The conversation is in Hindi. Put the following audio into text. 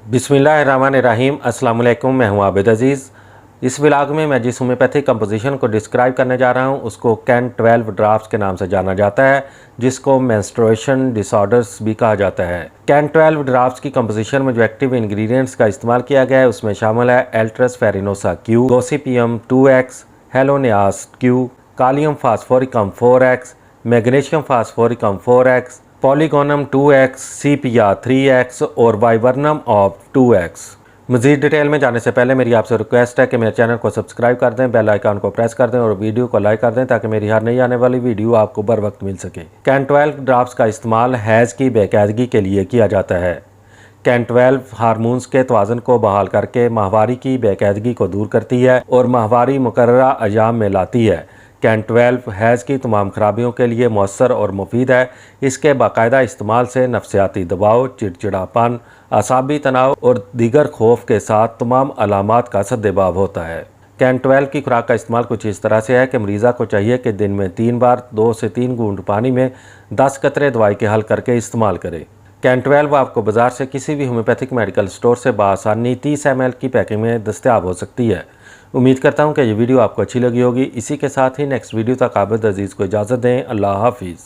बिस्मिल्लाहिर्रहमानिर्रहीम। अस्सलाम वालेकुम। मैं हूं आबिद अज़ीज़। इस व्लॉग में मैं जिस होम्योपैथिक कंपोजिशन को डिस्क्राइब करने जा रहा हूं उसको कैन 12 ड्राफ्ट्स के नाम से जाना जाता है, जिसको मेंस्ट्रुएशन डिसऑर्डर्स भी कहा जाता है। कैन 12 ड्राफ्ट्स की कंपोजिशन में जो एक्टिव इंग्रेडिएंट्स का इस्तेमाल किया गया है उसमें शामिल है aletris farinosa Q, gossypium 2x, helonias Q, kalium phosphoricum 4x, magnesium phosphoricum 4x, polygonum 2x, sepia 3x और वाइबर्नम ऑफ 2x। मज़ीद डिटेल में जाने से पहले मेरी आपसे रिक्वेस्ट है कि मेरे चैनल को सब्सक्राइब कर दें, बेल आइकन को प्रेस कर दें और वीडियो को लाइक कर दें ताकि मेरी हर नई आने वाली वीडियो आपको बर वक्त मिल सके। कैन 12 ड्राफ्ट्स का इस्तेमाल हैज़ की बेकायदगी के लिए किया जाता है। कैन 12 हार्मोन्स के तवाज़ुन को बहाल करके माहवारी की बेकायदगी को दूर करती है और माहवारी मुकर्ररा अय्याम में लाती है। कैन 12 हैज़ की तमाम खराबियों के लिए मौसर और मुफीद है। इसके बाकायदा इस्तेमाल से नफ्सियाती दबाव, चिड़चिड़ापन, असाबी तनाव और दीगर खौफ के साथ तमाम अलामात का सद्देबाब होता है। कैन 12 की खुराक का इस्तेमाल कुछ इस तरह से है कि मरीज़ा को चाहिए कि दिन में 3 बार 2 से 3 घूंट पानी में 10 कतरे दवाई के हल करके इस्तेमाल करें। कैन 12 आपको बाज़ार से किसी भी होम्योपैथिक मेडिकल स्टोर से बासानी 30 ml की पैकिंग में दस्तयाब हो सकती है। उम्मीद करता हूँ कि ये वीडियो आपको अच्छी लगी होगी। इसी के साथ ही नेक्स्ट वीडियो तक आबिद अज़ीज़ को इजाज़त दें। अल्लाह हाफिज़।